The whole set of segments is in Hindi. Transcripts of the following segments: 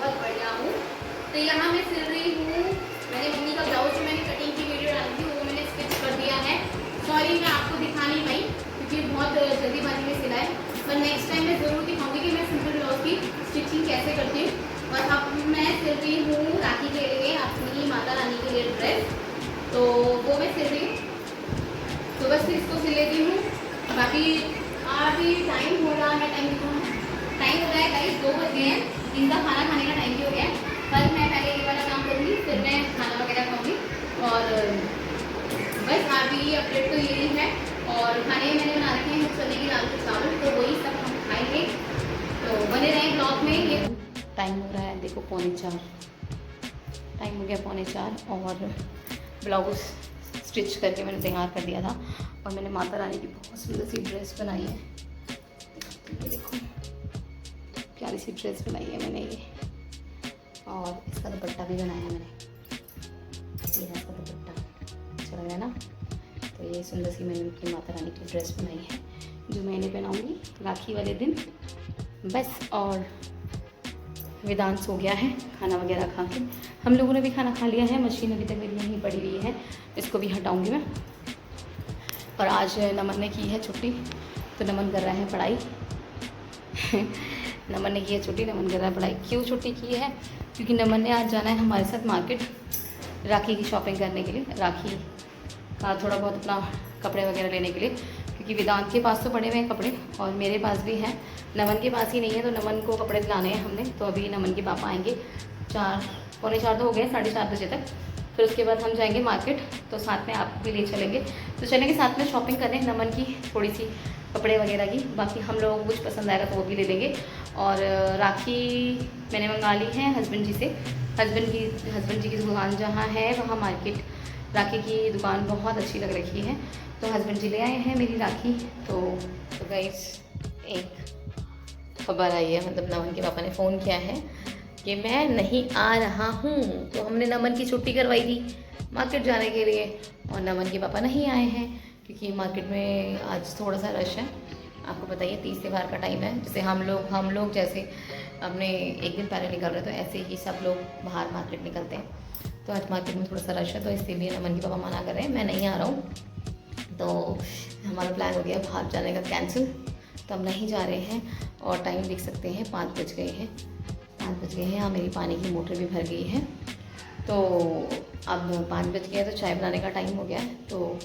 बहुत बढ़िया हूँ। तो यहाँ मैं सिल रही हूँ। मैंने मम्मी का ब्लाउज जो मैंने कटिंग की वीडियो डाली थी वो मैंने स्टिच कर दिया है। सॉरी मैं आपको दिखा नहीं पाई क्योंकि बहुत जल्दीबाजी में सिला है, पर नेक्स्ट टाइम मैं ज़रूर दिखाऊंगी कि मैं सिंपल ब्लाउज की स्टिचिंग कैसे करती हूँ। और अब मैं सिल रही हूँ राखी के लिए अपनी माता रानी के लिए ड्रेस, तो वो मैं सिल रही हूँ। तो बस इसको सिल लेती हूँ। बाकी अभी टाइम हो रहा है, टाइम हो रहा है गाइस, 2 बज गए हैं। इनका खाना खाने का टाइम भी हो गया है। कल मैं पहले ये वाला काम करूँगी, फिर मैं खाना वगैरह खाऊँगी। और बस अभी अपडेट तो यही है। और खाने में मैंने बना रखे हैं चने की दाल के चावल, तो वही सब हम खाएंगे। तो बने रहें ब्लॉग में। ये टाइम हो रहा है, देखो 3:45 टाइम हो गया, 3:45। और ब्लाउज स्टिच करके मैंने तैयार कर दिया था। और मैंने माता रानी की बहुत सुंदर सी ड्रेस बनाई है। ये देखो प्यारी सी ड्रेस बनाई है मैंने ये। और इसका दुपट्टा भी बनाया है मैंने, ये है इसका दुपट्टा, अच्छा लग रहा है ना। तो ये सुंदर सी मैंने अपनी माता रानी की ड्रेस बनाई है जो मैंने पहनाऊँगी राखी वाले दिन। बस, और वेदांत सो गया है खाना वगैरह खा के। हम लोगों ने भी खाना खा लिया है। मशीन अभी तक मेरी यहीं पड़ी हुई है, इसको भी हटाऊँगी मैं। और आज नमन ने की है छुट्टी, तो नमन कर रहा है पढ़ाई। नमन ने की है छुट्टी, नमन कर रहा है पढ़ाई। क्यों छुट्टी की है? क्योंकि नमन ने आज जाना है हमारे साथ मार्केट राखी की शॉपिंग करने के लिए, राखी का थोड़ा बहुत अपना कपड़े वगैरह लेने के लिए। क्योंकि वेदांत के पास तो पड़े हुए हैं कपड़े और मेरे पास भी हैं, नमन के पास ही नहीं है। तो नमन को कपड़े दिलाने हैं हमने। तो अभी नमन के पापा आएंगे 4 पौने 4 तो हो गए, 4:30 बजे तक। फिर उसके बाद हम जाएंगे मार्केट, तो साथ में आपको भी ले चलेंगे। तो चलेंगे साथ में शॉपिंग करने नमन की थोड़ी सी कपड़े वगैरह की। बाकी हम लोगों को कुछ पसंद आएगा तो वो भी ले लेंगे। और राखी मैंने मंगा ली है हस्बैंड जी से। हस्बैंड जी की दुकान जहाँ है वहाँ मार्केट राखी की दुकान बहुत अच्छी लग रही है, तो हस्बैंड जी ले आए हैं मेरी राखी। तो गाइस एक खबर आई है, मतलब नमन के पापा ने फ़ोन किया है कि मैं नहीं आ रहा हूँ। तो हमने नमन की छुट्टी करवाई थी मार्केट जाने के लिए, और नमन के पापा नहीं आए हैं क्योंकि मार्केट में आज थोड़ा सा रश है। आपको बताइए 30 त्योहार का टाइम है। जैसे हम लोग जैसे अपने एक दिन पहले निकल रहे, तो ऐसे ही सब लोग बाहर मार्केट निकलते हैं। तो आज मार्केट में थोड़ा सा रश है, तो इसीलिए नमन के पापा मना कर रहे हैं, मैं नहीं आ रहा हूँ। तो हमारा प्लान हो गया बाहर जाने का कैंसिल, तो हम नहीं जा रहे हैं। और टाइम देख सकते हैं 5 बज गए हैं, 5 बज गए हैं। यहाँ मेरी पानी की मोटर भी भर गई है। तो अब 5 बज गया, तो चाय बनाने का टाइम हो गया है। तो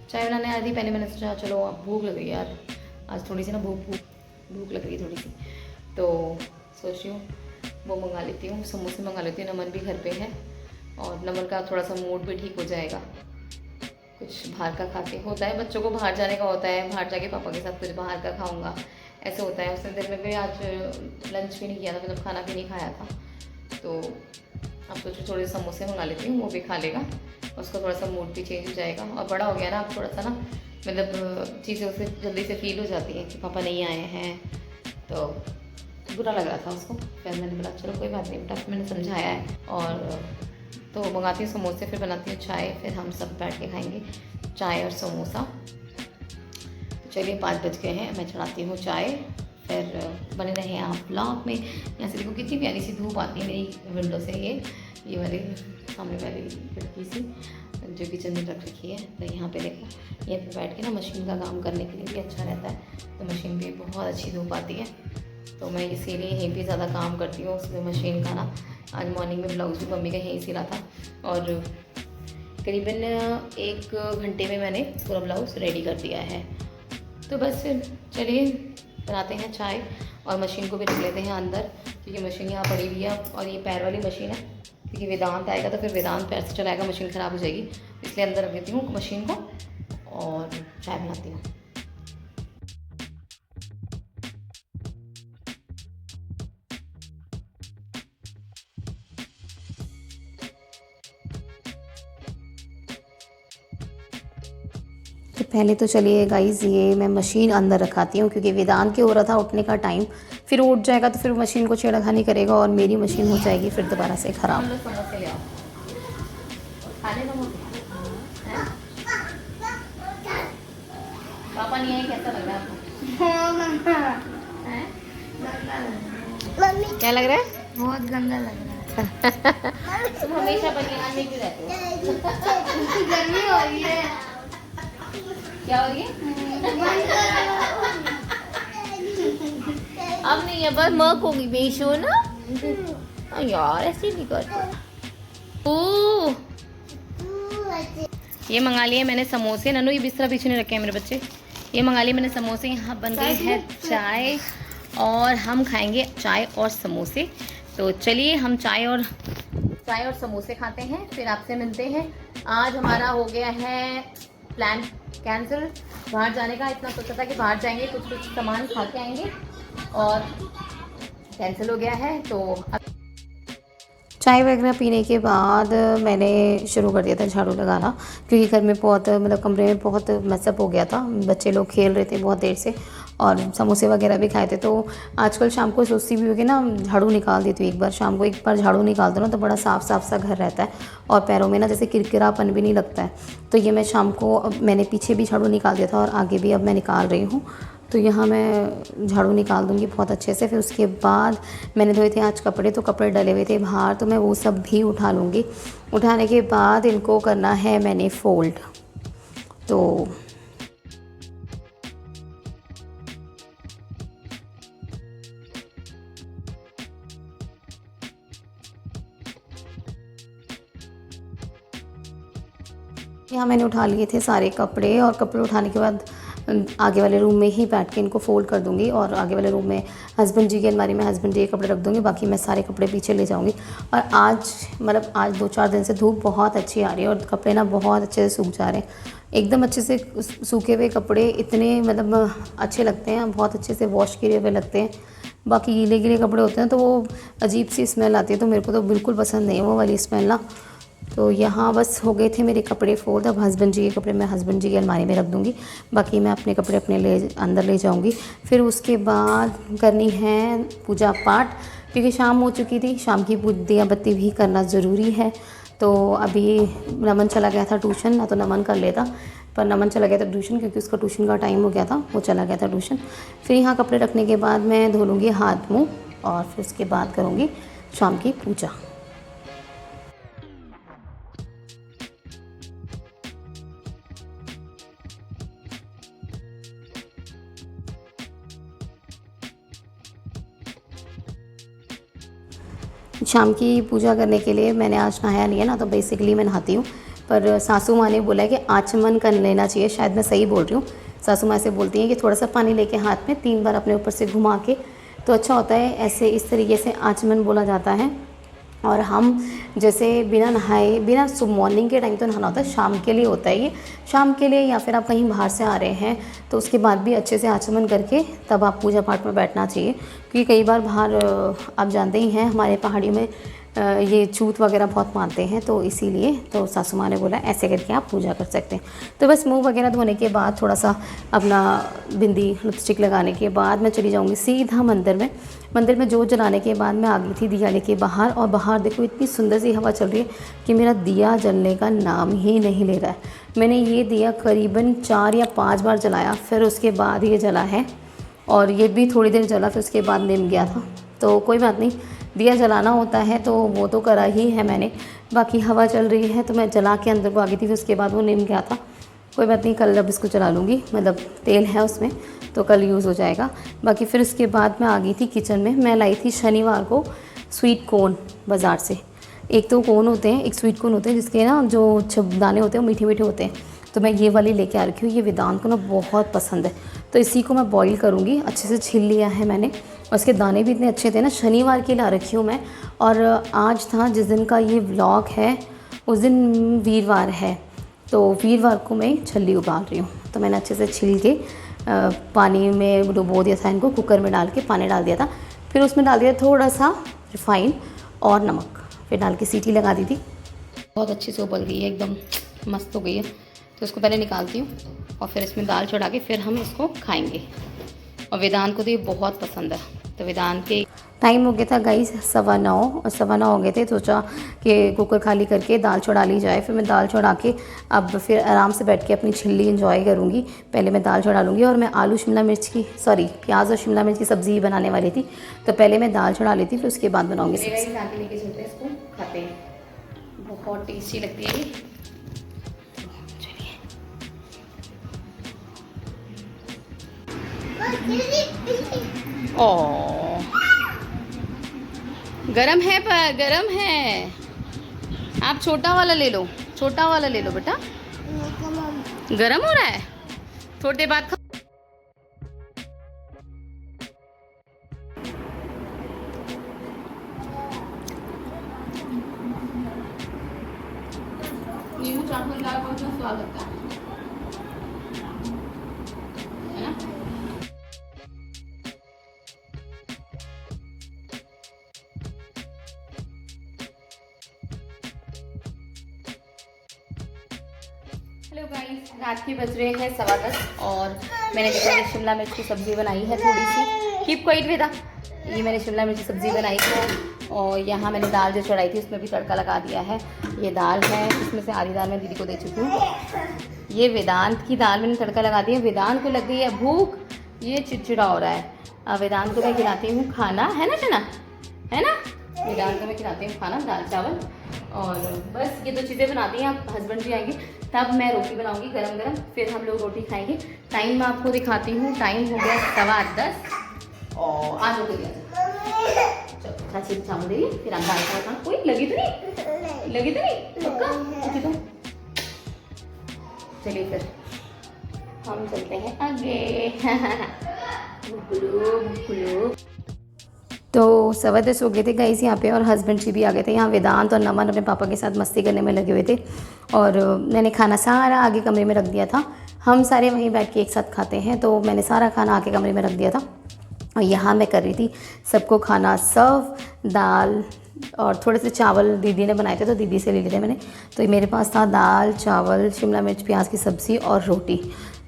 चाय बनाने आई थी पहले, मैंने सोचा चलो अब भूख लग गई यार, आज थोड़ी सी ना भूख लग रही है थोड़ी सी। तो सोच रही हूँ वो मंगा लेती हूँ, समोसे मंगा लेती हूँ। नमन भी घर पे है और नमन का थोड़ा सा मूड भी ठीक हो जाएगा। कुछ बाहर का खा के होता है, बच्चों को बाहर जाने का होता है, बाहर जाके पापा के साथ कुछ बाहर का खाऊंगा ऐसे होता है। उसने दिन में भी आज लंच भी नहीं किया था, मतलब खाना भी नहीं खाया था। तो अब सोचो थोड़े समोसे मंगा लेती हूँ, वो भी खा लेगा, उसका थोड़ा सा मूड भी चेंज हो जाएगा। और बड़ा हो गया ना अब, थोड़ा सा ना मतलब चीज़ें उसे जल्दी से फील हो जाती है कि पापा नहीं आए हैं, तो बुरा लग रहा था उसको। फिर मैंने बोला चलो कोई बात नहीं बेटा, मैंने समझाया है। और तो मंगाती हूँ समोसे, फिर बनाती हूँ चाय, फिर हम सब बैठ के खाएंगे चाय और समोसा। तो चलिए 5 बज गए हैं, मैं चढ़ाती हूँ चाय। फिर बने रहे आप ब्लॉग में। यहाँ से देखो कितनी प्यारी सी धूप आती है मेरी विंडो से, ये वाली सामने वाली खिड़की सी जो किचन में रख रखी है। तो यहाँ पे देखो, यहाँ पे बैठ के ना मशीन का काम करने के लिए भी अच्छा रहता है। तो मशीन पे बहुत अच्छी धूप आती है, तो मैं इसीलिए यहीं पे ज़्यादा काम करती हूँ उसमें मशीन का ना। आज मॉर्निंग में ब्लाउज भी मम्मी का यहीं सिला था, और करीबन 1 घंटे में मैंने पूरा ब्लाउज रेडी कर दिया है। तो बस फिर चलिए बनाते हैं चाय, और मशीन को भी रख लेते हैं अंदर, क्योंकि मशीन यहाँ पड़ी हुई है। और ये पैर वाली मशीन है, क्योंकि वेदांत आएगा तो फिर वेदांत पैर से चलाएगा, मशीन ख़राब हो जाएगी, इसलिए अंदर रख देती हूँ मशीन को और चाय बनाती हूँ। तो पहले तो चलिए गाइज़ ये मैं मशीन अंदर रखाती हूँ, क्योंकि वेदांत के हो रहा था उठने का टाइम, फिर उठ जाएगा तो फिर मशीन को छेड़खानी करेगा और मेरी मशीन हो जाएगी फिर दोबारा से ख़राब। पापा नहीं है, कैसा लग रहा है आपको? क्या लग रहा है? बहुत गंदा लग रहा है। तुम हमेशा बनियान में क्यों रहते हो? गर्मी हो रही है। क्या हो रही है? अब नहीं है, बस मर्क होगी बेशो ना। यार ऐसे नहीं करते। ओ ये मंगा लिए मैंने समोसे। ननू ये बिस्तरा पीछे नहीं रखे हैं मेरे बच्चे। ये मंगा लिए मैंने समोसे। यहाँ बन गई है चाय और हम खाएंगे चाय और समोसे। तो चलिए हम चाय और समोसे खाते हैं, फिर आपसे मिलते हैं। आज हमारा हो गया है प्लान कैंसिल बाहर जाने का। इतना सोचा था कि बाहर जाएंगे, कुछ सामान खा के आएंगे और कैंसिल हो गया है। तो चाय वगैरह पीने के बाद मैंने शुरू कर दिया था झाड़ू लगाना, क्योंकि घर में बहुत मतलब कमरे में बहुत मैसअप हो गया था। बच्चे लोग खेल रहे थे बहुत देर से और समोसे वगैरह भी खाए थे। तो आजकल शाम को सोचती भी होगी ना, झाड़ू निकाल देती हूँ एक बार शाम को। एक बार झाड़ू निकाल दो ना तो बड़ा साफ़ सा घर रहता है और पैरों में ना जैसे किरकिरापन भी नहीं लगता है। तो ये मैं शाम को, अब मैंने पीछे भी झाड़ू निकाल दिया था और आगे भी अब मैं निकाल रही हूँ। तो यहाँ मैं झाड़ू निकाल दूँगी बहुत अच्छे से। फिर उसके बाद मैंने धोए थे आज कपड़े, तो कपड़े डले हुए थे बाहर, तो मैं वो सब भी उठा लूँगी। उठाने के बाद इनको करना है मैंने फ़ोल्ड। तो यहाँ मैंने उठा लिए थे सारे कपड़े और कपड़े उठाने के बाद आगे वाले रूम में ही बैठ के इनको फ़ोल्ड कर दूँगी और आगे वाले रूम में हस्बैंड जी की अलमारी में हस्बैंड जी के कपड़े रख दूँगी। बाकी मैं सारे कपड़े पीछे ले जाऊँगी। और आज मतलब आज 2-4 दिन से धूप बहुत अच्छी आ रही है और कपड़े ना बहुत अच्छे से सूख जा रहे हैं। एकदम अच्छे से सूखे हुए कपड़े इतने मतलब अच्छे लगते हैं, बहुत अच्छे से वॉश किए हुए लगते हैं। बाकी गीले गीले कपड़े होते हैं तो वो अजीब सी स्मेल आती है, तो मेरे को तो बिल्कुल पसंद नहीं है वो वाली स्मेल ना। तो यहाँ बस हो गए थे मेरे कपड़े फोल्ड। अब हस्बैंड जी के कपड़े मैं हस्बैंड जी की अलमारी में रख दूँगी, बाकी मैं अपने कपड़े अपने अंदर ले जाऊँगी। फिर उसके बाद करनी है पूजा पाठ, क्योंकि शाम हो चुकी थी। शाम की दिया बत्ती भी करना ज़रूरी है। तो अभी नमन चला गया था ट्यूशन, ना तो नमन कर लेता, पर नमन चला गया था ट्यूशन क्योंकि उसका ट्यूशन का टाइम हो गया था, वो चला गया था ट्यूशन। फिर यहाँ कपड़े रखने के बाद मैं धो लूँगी हाथ मुँह और फिर उसके बाद करूँगी शाम की पूजा। शाम की पूजा करने के लिए मैंने आज नहाया नहीं है ना, तो बेसिकली मैं नहाती हूँ। पर सासू माँ ने बोला है कि आचमन कर लेना चाहिए, शायद मैं सही बोल रही हूँ। सासू माँ से बोलती हैं कि थोड़ा सा पानी लेके हाथ में 3 बार अपने ऊपर से घुमा के तो अच्छा होता है। ऐसे इस तरीके से आचमन बोला जाता है। और हम जैसे बिना नहाए, बिना मॉर्निंग के टाइम तो नहाना होता है, शाम के लिए होता है ये, शाम के लिए। या फिर आप कहीं बाहर से आ रहे हैं तो उसके बाद भी अच्छे से आचमन करके तब आप पूजा पाठ में बैठना चाहिए। क्योंकि कई बार बाहर आप जानते ही हैं हमारे पहाड़ियों में ये छूत वगैरह बहुत मानते हैं, तो इसीलिए तो सासू माँ ने बोला ऐसे करके आप पूजा कर सकते हैं। तो बस मुंह वगैरह धोने के बाद थोड़ा सा अपना बिंदी लिपस्टिक लगाने के बाद मैं चली जाऊँगी सीधा मंदिर में। मंदिर में जोत जलाने के बाद मैं आ गई थी दिया लेके बाहर, और बाहर देखो इतनी सुंदर सी हवा चल रही है कि मेरा दिया जलने का नाम ही नहीं ले रहा है। मैंने ये दिया करीबन 4 या 5 बार जलाया, फिर उसके बाद ये जला है। और ये भी थोड़ी देर जला, फिर उसके बाद निम गया था। तो कोई बात नहीं, दिया जलाना होता है तो वो तो करा ही है मैंने। बाकी हवा चल रही है तो मैं जला के अंदर को आ गई थी, फिर उसके बाद वो निम गया था। कोई बात नहीं, कल अब इसको चला लूँगी, मतलब तेल है उसमें तो कल यूज़ हो जाएगा। बाकी फिर उसके बाद मैं आ गई थी किचन में। मैं लाई थी शनिवार को स्वीट कॉर्न बाज़ार से। एक तो कॉर्न होते हैं, एक स्वीट कॉर्न होते हैं जिसके ना जो दाने होते हैं वो मीठे मीठे होते हैं। तो मैं ये वाली लेके आ रखी हूँ, ये वेदांत को ना बहुत पसंद है। तो इसी को मैं बॉईल करूँगी, अच्छे से छील लिया है मैंने। और उसके दाने भी इतने अच्छे थे ना, शनिवार के ला रखी हूँ मैं। और आज था जिस दिन का ये व्लॉग है, उस दिन वीरवार है, तो वीरवार को मैं छल्ली उबाल रही हूँ। तो मैंने अच्छे से छील के पानी में डुबो दिया था इनको, कुकर में डाल के पानी डाल दिया था। फिर उसमें डाल दिया थोड़ा सा रिफाइन और नमक, फिर डाल के सीटी लगा दी थी। बहुत अच्छे से उबल गई है, एकदम मस्त हो गई है। तो इसको पहले निकालती हूँ और फिर इसमें दाल चढ़ा के फिर हम इसको खाएंगे। और वेदांत को तो ये बहुत पसंद है। तो वेदांत के टाइम हो गया था गाइस 9:15 और 9:15 हो गए थे। सोचा कि कुकर खाली करके दाल चढ़ा ली जाए। फिर मैं दाल चढ़ा के अब फिर आराम से बैठ के अपनी छिल्ली एंजॉय करूँगी। पहले मैं दाल चढ़ा लूँगी और मैं आलू शिमला मिर्च की प्याज और शिमला मिर्च की सब्ज़ी बनाने वाली थी। तो पहले मैं दाल चढ़ा लेती फिर उसके बाद बनाऊँगी सब्ज़ी। लेके चलते हैं, इसको खाते हैं, बहुत टेस्टी लगती है ये। ओ गरम है, पर गरम है। आप छोटा वाला ले लो, छोटा वाला ले लो बेटा। गरम हो रहा है, थोड़ी बाद खा। नींबू चाट का बहुत स्वाद लगता है ना। हेलो गाइस, रात के बज रहे हैं 10:15 और मैंने देखा शिमला मिर्च की सब्ज़ी बनाई है थोड़ी सी। कीप क्वाइट वेदा। ये मैंने शिमला मिर्च की सब्ज़ी बनाई है और यहाँ मैंने दाल जो चढ़ाई थी उसमें भी तड़का लगा दिया है। ये दाल है, इसमें से आधी दाल मैं दीदी को दे चुकी हूँ। ये वेदांत की दाल मैंने तड़का लगा दिया। वेदांत को लग गई है भूख, ये चिड़चिड़ा हो रहा है। अब वेदांत को मैं खिलाती हूँ खाना, है ना चना, है ना। वेदांत को मैं खिलाती हूँ खाना, दाल चावल, और बस ये 2 चीज़ें बनाती हैं। अब हस्बैंड भी आएंगे तब मैं रोटी बनाऊंगी गरम गरम, फिर हम लोग रोटी खाएंगे। टाइम मैं आपको दिखाती हूँ, टाइम हो गया 10:15 और आज हो गया। चलो चाची को चावल दे, फिर आप दाल चावल खाना। कोई लगी तो नहीं, लगी तो नहीं पक्का तो। चलिए फिर हम चलते हैं आगे। तो 10:15 हो गए थे गाइस यहाँ पे और हस्बैंड जी भी आ गए थे। यहाँ वेदांत और नमन अपने पापा के साथ मस्ती करने में लगे हुए थे और मैंने खाना सारा आगे कमरे में रख दिया था। हम सारे वहीं बैठ के एक साथ खाते हैं, तो मैंने सारा खाना आगे कमरे में रख दिया था और यहाँ मैं कर रही थी सबको खाना सर्व। दाल और थोड़े से चावल दीदी ने बनाए थे तो दीदी से ले लिए थे मैंने। तो मेरे पास था दाल चावल शिमला मिर्च प्याज की सब्ज़ी और रोटी।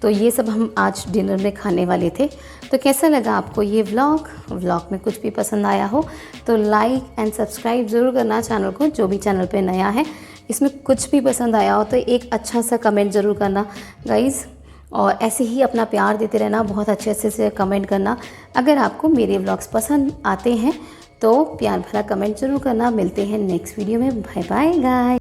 तो ये सब हम आज डिनर में खाने वाले थे। तो कैसा लगा आपको ये व्लॉग में कुछ भी पसंद आया हो तो लाइक एंड सब्सक्राइब ज़रूर करना चैनल को, जो भी चैनल पे नया है। इसमें कुछ भी पसंद आया हो तो एक अच्छा सा कमेंट ज़रूर करना गाइज़, और ऐसे ही अपना प्यार देते रहना, बहुत अच्छे से कमेंट करना। अगर आपको मेरे व्लॉग्स पसंद आते हैं तो प्यार भरा कमेंट ज़रूर करना। मिलते हैं नेक्स्ट वीडियो में। Bye bye guys.